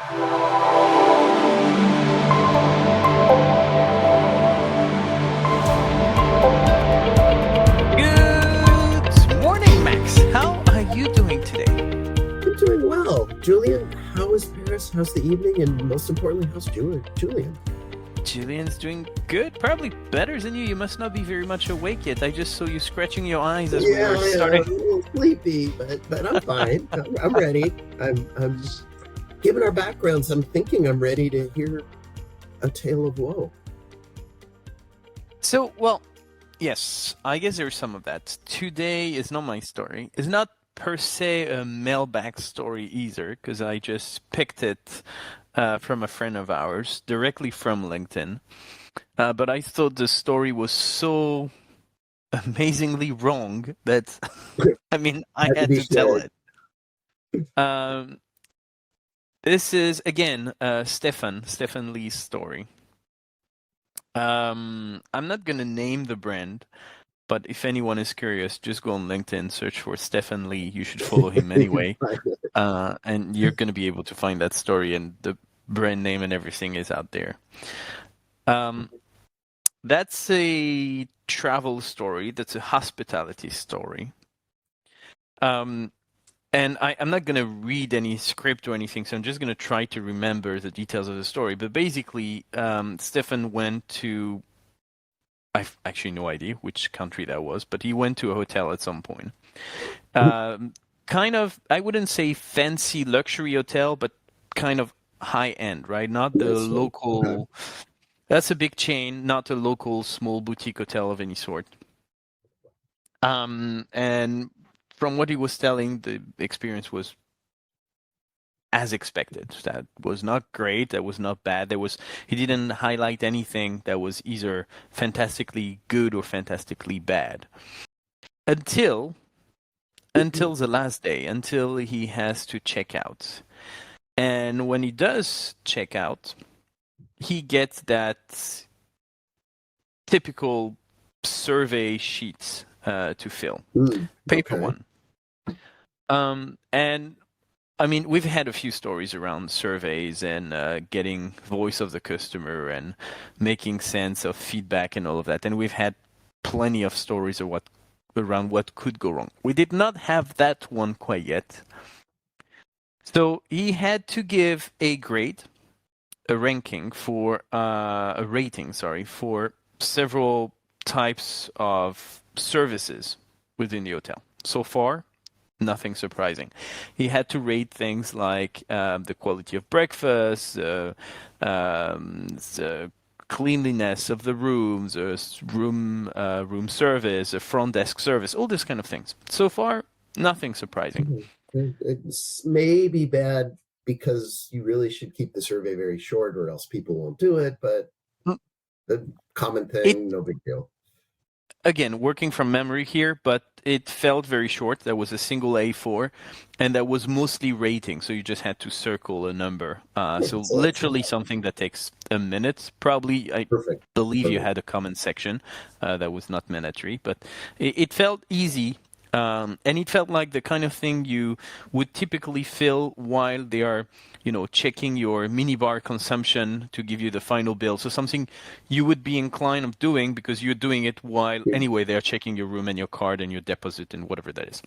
Good morning, Max. How are you doing today? I'm doing well. Julian, how is Paris? How's the evening? And most importantly, how's Julian? Julian's doing good, probably better than you. You must not be very much awake yet. I just saw you scratching your eyes as we Yeah, were starting. I'm a little sleepy, but I'm fine. I'm ready. I'm given our backgrounds, I'm thinking I'm ready to hear a tale of woe. So, well, yes, I guess there's some of that. Today is not my story. It's not per se a mailbag story either, because I just picked it from a friend of ours, directly from LinkedIn. But I thought the story was so amazingly wrong that, I mean, I Had to had be to tell shared. it. This is, again, Stefan Lee's story. I'm not going to name the brand, but if anyone is curious, just go on LinkedIn, search for Stefan Lee. You should follow him anyway. And you're going to be able to find that story, and the brand name and everything is out there. That's a travel story. That's a hospitality story. And I'm not going to read any script or anything, so I'm just going to try to remember the details of the story. But basically, Stefan went to, I've actually no idea which country that was, but he went to a hotel at some point. Kind of, I wouldn't say fancy luxury hotel, but kind of high end, right? Not the local, that's a big chain, not a local small boutique hotel of any sort. And from what he was telling, the experience was as expected. That was not great. That was not bad. He didn't highlight anything that was either fantastically good or fantastically bad. Until the last day, until he has to check out. And when he does check out, he gets that typical survey sheets to fill. Paper one. And I mean, we've had a few stories around surveys and getting voice of the customer and making sense of feedback and all of that. And we've had plenty of stories around what could go wrong. We did not have that one quite yet. So he had to give a rating, for several types of services within the hotel. So far, nothing surprising. He had to rate things like the quality of breakfast, the cleanliness of the rooms, room service, front desk service, all these kind of things. So far, nothing surprising. It's maybe bad because you really should keep the survey very short or else people won't do it, but the common thing, no big deal. Again, working from memory here, but it felt very short. There was a single A4, and that was mostly rating, so you just had to circle a number. So literally something that takes a minute, probably. I believe you had a comment section that was not mandatory, but it felt easy. And it felt like the kind of thing you would typically fill while they are, checking your minibar consumption to give you the final bill. So something you would be inclined of doing because you're doing it while anyway they're checking your room and your card and your deposit and whatever that is.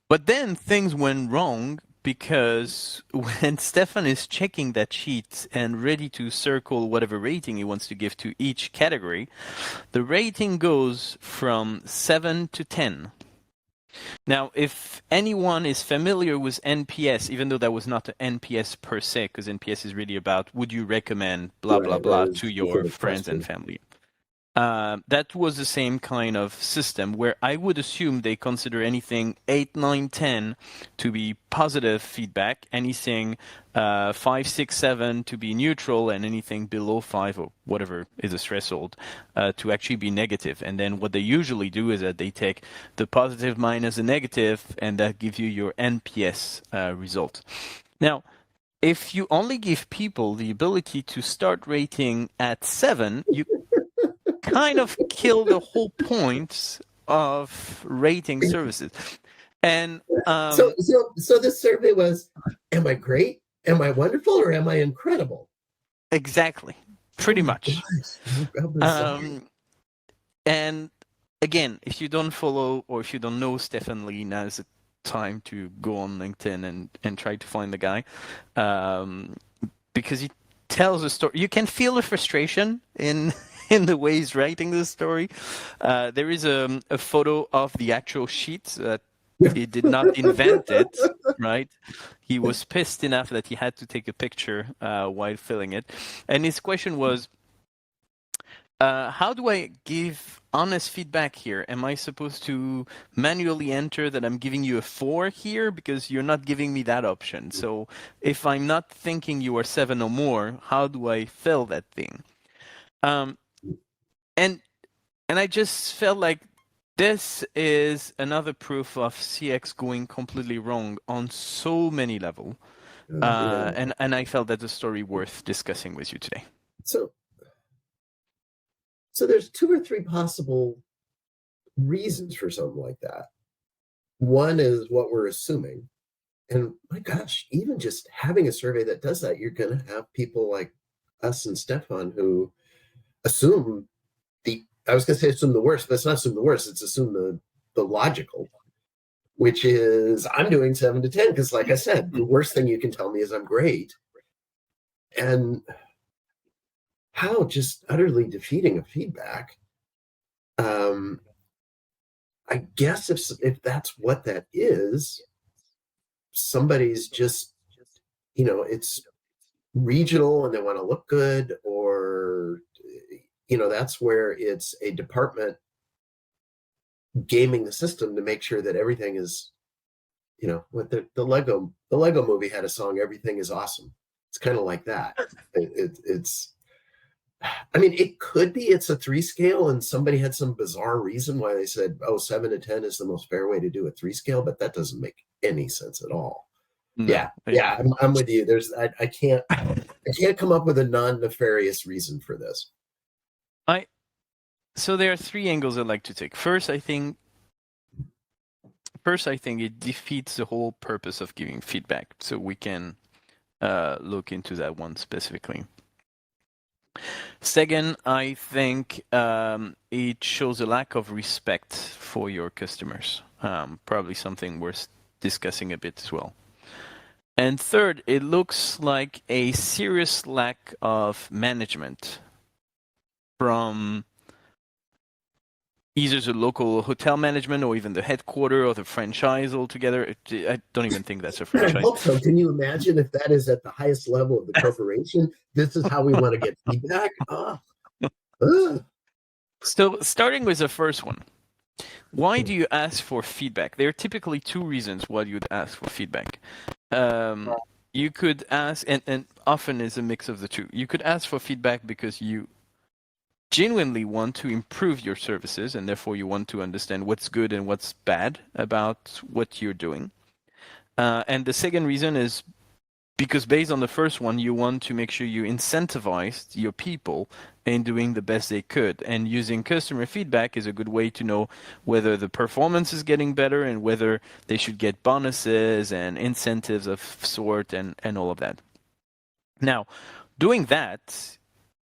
But then things went wrong because when Stefan is checking that sheet and ready to circle whatever rating he wants to give to each category, the rating goes from 7 to 10. Now, if anyone is familiar with NPS, even though that was not an NPS per se, because NPS is really about would you recommend blah, blah, blah to your friends and family. That was the same kind of system where I would assume they consider anything 8, 9, 10 to be positive feedback, anything 5, 6, 7 to be neutral, and anything below 5 or whatever is a threshold to actually be negative. And then what they usually do is that they take the positive minus the negative, and that gives you your NPS result. Now, if you only give people the ability to start rating at 7, you kind of kill the whole point of rating services. And so the survey was, am I great? am I wonderful or am I incredible? Exactly. Oh Pretty my much. gosh, how bizarre. And again, if you don't follow or if you don't know Stefan Lee, now's the time to go on LinkedIn and try to find the guy, um, because he tells a story. You can feel the frustration in in the way he's writing the story. There is a photo of the actual sheet that he did not invent it, right? He was pissed enough that he had to take a picture while filling it, and his question was, how do I give honest feedback here? Am I supposed to manually enter that I'm giving you a 4 here because you're not giving me that option? So if I'm not thinking you are 7 or more, how do I fill that thing? Um, and and I just felt like this is another proof of CX going completely wrong on so many levels. Yeah. And I felt that the story worth discussing with you today. So so there's 2 or 3 possible reasons for something like that. One is what we're assuming. And my gosh, even just having a survey that does that, you're going to have people like us and Stefan who assume I was going to say assume the worst, but it's not assume the worst, it's assume the logical, which is I'm doing 7 to 10 because, like I said, the worst thing you can tell me is I'm great. And how just utterly defeating of feedback. I guess if that's what that is, somebody's just, it's regional and they want to look good, or that's where it's a department gaming the system to make sure that everything is, what the Lego movie had a song, "Everything is Awesome." It's kind of like that. It's I mean, it could be it's a 3 scale and somebody had some bizarre reason why they said, oh, 7 to 10 is the most fair way to do a 3 scale, but that doesn't make any sense at all. No, Yeah, I'm with you. I can't come up with a non-nefarious reason for this. So there are 3 angles I'd like to take. First, I think it defeats the whole purpose of giving feedback. So we can look into that one specifically. Second, I think it shows a lack of respect for your customers. Probably something worth discussing a bit as well. And third, it looks like a serious lack of management from either the local hotel management or even the headquarter or the franchise altogether. I don't even think that's a I franchise. hope so. Can you imagine if that is at the highest level of the corporation? This is how we want to get feedback. So starting with the first one, why do you ask for feedback? There are typically 2 reasons why you'd ask for feedback. You could ask, and often is a mix of the 2. You could ask for feedback because you genuinely want to improve your services and therefore you want to understand what's good and what's bad about what you're doing. And the second reason is because based on the first one, you want to make sure you incentivize your people in doing the best they could. And using customer feedback is a good way to know whether the performance is getting better and whether they should get bonuses and incentives of sort and all of that. Now, doing that,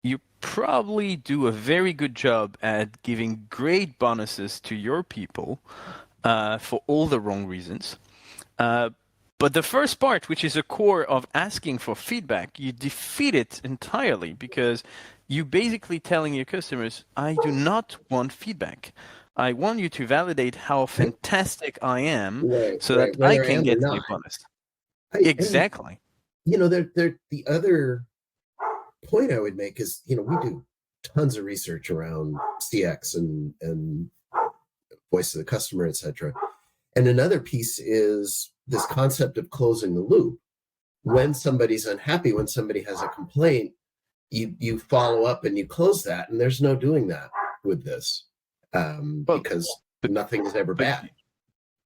you probably do a very good job at giving great bonuses to your people for all the wrong reasons. But the first part, which is the core of asking for feedback, you defeat it entirely because you basically telling your customers, I do not want feedback. I want you to validate how fantastic I am so that I can get my bonus. Exactly. The other point I would make is, we do tons of research around CX and voice of the customer, etc. And another piece is this concept of closing the loop. When somebody's unhappy, when somebody has a complaint, you follow up and you close that. And there's no doing that with this because nothing is ever bad.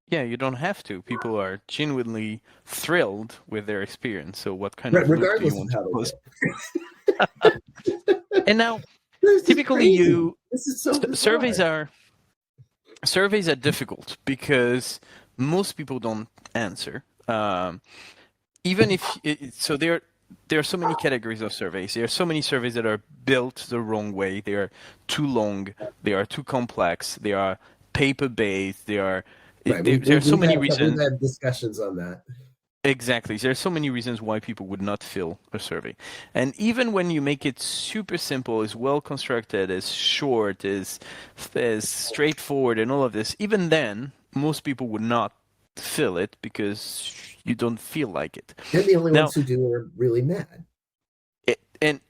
Yeah, you don't have to. People are genuinely thrilled with their experience. So what kind of loop do you want to close? And now, typically, surveys are difficult because most people don't answer. even if so there are so many categories of surveys. There are so many surveys that are built the wrong way. They are too long. They are too complex. They are paper based. Right. There are so many We've reasons. had discussions on that. Exactly. There are so many reasons why people would not fill a survey. And even when you make it super simple, as well constructed, as short, as straightforward and all of this, even then, most people would not fill it because you don't feel like it. And the only Now, ones who do are really mad. and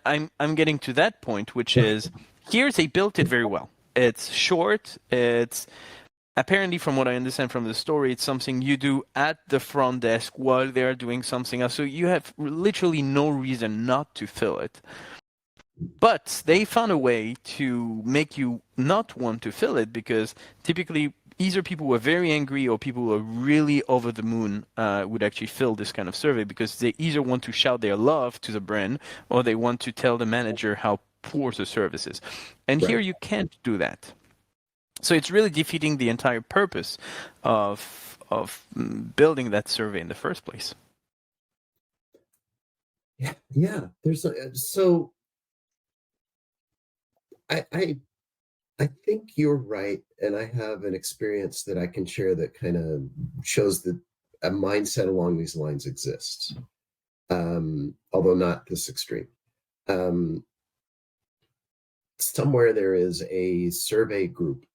I'm getting to that point, which is here they built it very well. It's short. It's apparently, from what I understand from the story, it's something you do at the front desk while they're doing something else. So you have literally no reason not to fill it. But they found a way to make you not want to fill it because typically either people who are very angry or people who are really over the moon would actually fill this kind of survey because they either want to shout their love to the brand or they want to tell the manager how poor the service is. And here Right. you can't do that. So it's really defeating the entire purpose of building that survey in the first place. Yeah. Yeah. So I I think you're right, and I have an experience that I can share that kind of shows that a mindset along these lines exists, although not this extreme. Um, Somewhere there is a survey group,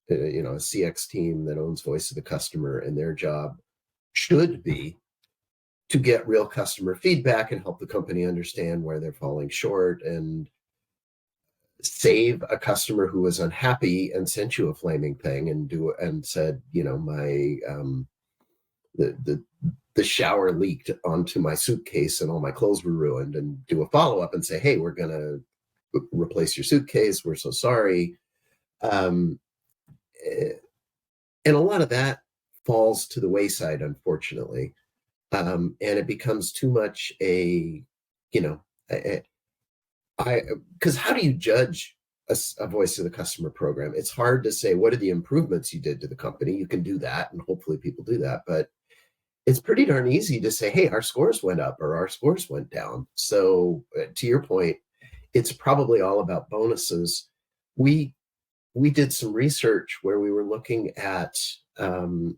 a CX team that owns Voice of the Customer, and their job should be to get real customer feedback and help the company understand where they're falling short and save a customer who was unhappy and sent you a flaming thing and said, my the the shower leaked onto my suitcase and all my clothes were ruined, and do a follow-up and say, hey, we're gonna replace your suitcase, we're so sorry. um, and a lot of that falls to the wayside, unfortunately. And it becomes too much you know I because how do you judge a voice of the customer program? It's hard to say what are the improvements you did to the company. You can do that, and hopefully people do that, but it's pretty darn easy to say, hey, our scores went up or our scores went down. So to your point, it's probably all about bonuses. We we did some research where we were looking at um,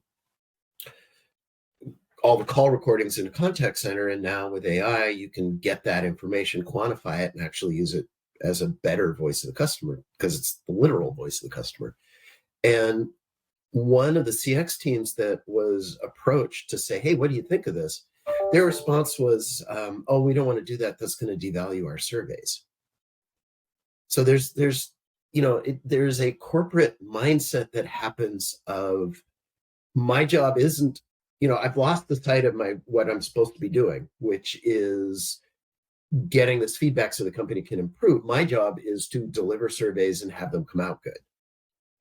all the call recordings in a contact center, and now with AI you can get that information, quantify it, and actually use it as a better voice of the customer because it's the literal voice of the customer. And one of the CX teams that was approached to say, hey, what do you think of this, their response was, oh, we don't want to do that, that's going to devalue our surveys. So there's a corporate mindset that happens of, my job isn't, I've lost the sight of what I'm supposed to be doing, which is getting this feedback so the company can improve. My job is to deliver surveys and have them come out good.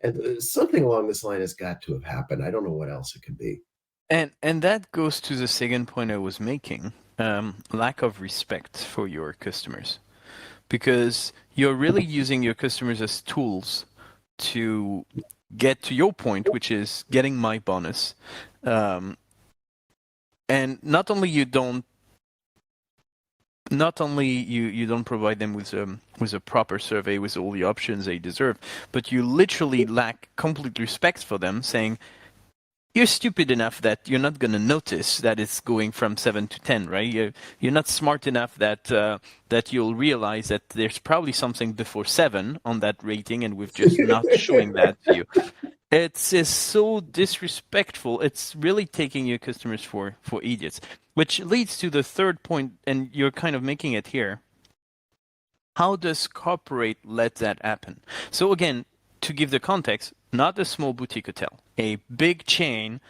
And something along this line has got to have happened. I don't know what else it could be. And that goes to the second point I was making, lack of respect for your customers. Because you're really using your customers as tools to get to your point, which is getting my bonus. And not only you don't provide them with a proper survey with all the options they deserve, but you literally lack complete respect for them, saying, you're stupid enough that you're not going to notice that it's going from 7 to 10, right? You're not smart enough that you'll realize that there's probably something before 7 on that rating, and we're just not showing that to you. It's so disrespectful. It's really taking your customers for idiots, which leads to the third point, and you're kind of making it here. How does corporate let that happen? So again, to give the context, not a small boutique hotel, a big chain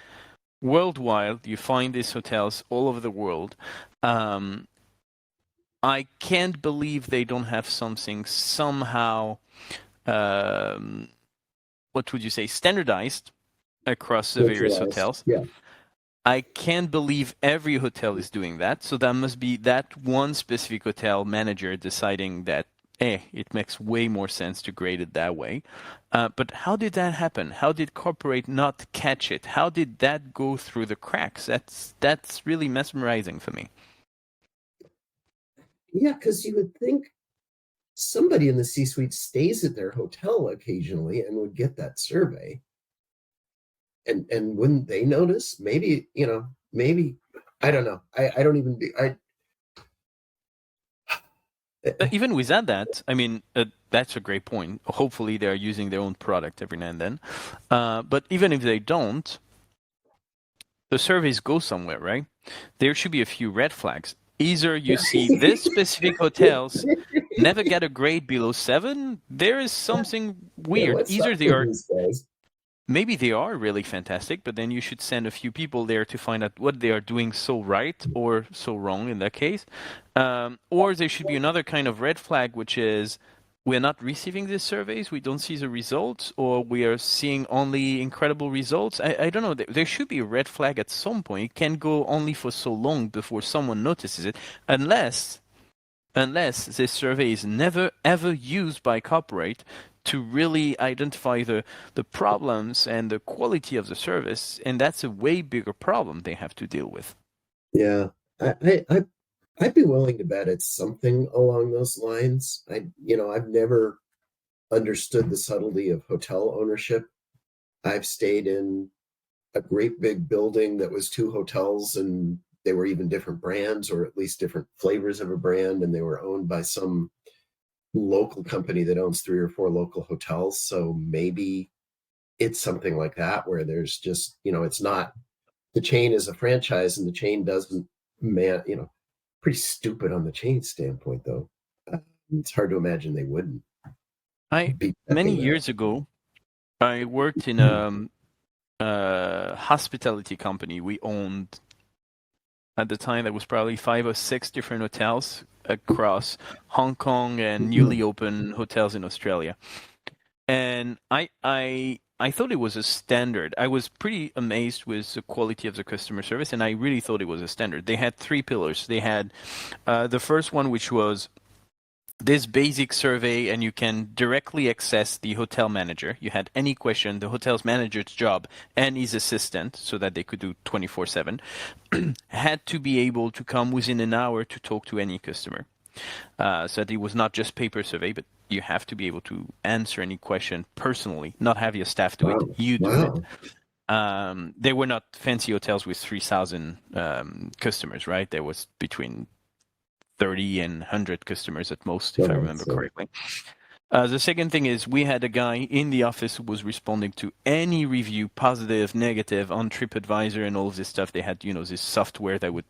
worldwide. You find these hotels all over the world. I can't believe they don't have something somehow, what would you say, standardized across the various hotels. Yeah. I can't believe every hotel is doing that. So that must be that one specific hotel manager deciding that it makes way more sense to grade it that way. But how did that happen? How did corporate not catch it? How did that go through the cracks? That's really mesmerizing for me. Yeah, because you would think somebody in the C-suite stays at their hotel occasionally and would get that survey. And wouldn't they notice? Maybe, maybe I don't know. I don't even Even without that, I mean, that's a great point. Hopefully, they're using their own product every now and then. But even if they don't, the surveys go somewhere, right? There should be a few red flags. Either you see this specific hotels never get a grade below 7. There is something weird. Either they are, maybe they are really fantastic, but then you should send a few people there to find out what they are doing so right or so wrong in that case. Or there should be another kind of red flag, which is we're not receiving these surveys, we don't see the results, or we are seeing only incredible results. I don't know. There should be a red flag at some point. It can go only for so long before someone notices it, unless this survey is never ever used by corporate to really identify the problems and the quality of the service, and that's a way bigger problem they have to deal with. Yeah, I'd be willing to bet it's something along those lines. I've never understood the subtlety of hotel ownership. I've stayed in a great big building that was 2 hotels, and they were even different brands, or at least different flavors of a brand, and they were owned by some local company that owns 3 or 4 local hotels. So maybe it's something like that, where there's just, it's not, the chain is a franchise and the chain doesn't pretty stupid on the chain standpoint, though. It's hard to imagine they wouldn't. Many years ago, I worked in a hospitality company. We owned, at the time, there was probably 5 or 6 different hotels across Hong Kong and newly opened hotels in Australia. And I thought it was a standard. I was pretty amazed with the quality of the customer service, and I really thought it was a standard. They had 3 pillars. They had the first one, which was this basic survey, and you can directly access the hotel manager. You had any question, the hotel's manager's job and his assistant, so that they could do 24/7, had to be able to come within an hour to talk to any customer. So that it was not just paper survey, but you have to be able to answer any question personally, not have your staff do it. You do it. They were not fancy hotels with 3,000 customers, right? There was between 30 and 100 customers at most, if I remember correctly. The second thing is we had a guy in the office who was responding to any review, positive, negative, on TripAdvisor and all of this stuff. They had, this software that would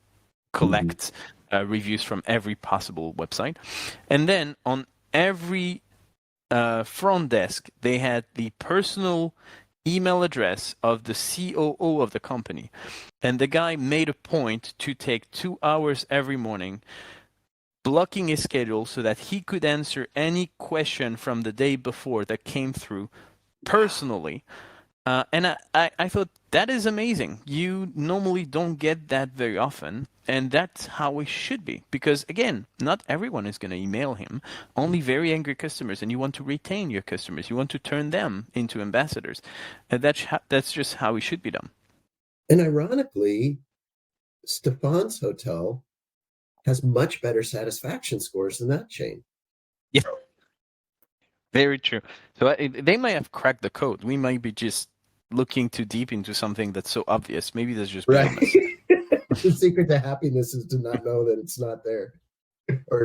collect reviews from every possible website. And then on every front desk, they had the personal email address of the COO of the company. And the guy made a point to take 2 hours every morning, blocking his schedule so that he could answer any question from the day before that came through personally. And I thought, that is amazing. You normally don't get that very often. And that's how it should be. Because, again, not everyone is going to email him. Only very angry customers. And you want to retain your customers. You want to turn them into ambassadors. And that's just how it should be done. And ironically, Stefan's hotel has much better satisfaction scores than that chain. Yeah. Very true. So they might have cracked the code. We might be just looking too deep into something that's so obvious. Maybe that's just right. The secret to happiness is to not know that it's not there.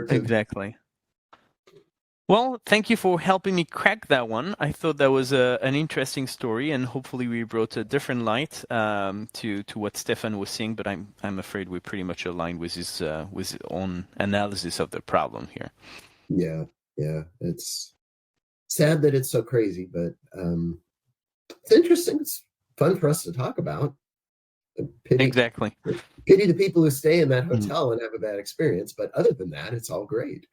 Exactly. Well, thank you for helping me crack that one. I thought that was an interesting story, and hopefully we brought a different light to what Stefan was saying. But I'm afraid we're pretty much aligned with his own analysis of the problem here. Yeah. It's sad that it's so crazy, but it's interesting. It's fun for us to talk about. Exactly. Pity the people who stay in that hotel and have a bad experience, but other than that, it's all great.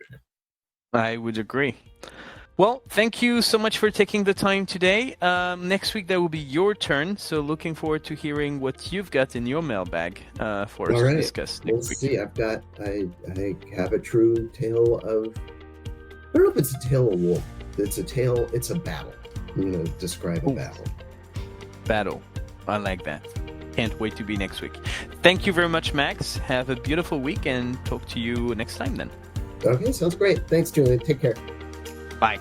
I would agree. Well, thank you so much for taking the time today. Next week, that will be your turn. So looking forward to hearing what you've got in your mailbag for us to discuss next week. See. I have a true tale of I don't know if it's a tale of wolf. It's a battle. Describe a Ooh. battle. Battle. I like that. Can't wait to be next week. Thank you very much, Max. Have a beautiful week and talk to you next time then. Okay, sounds great. Thanks, Julien. Take care. Bye.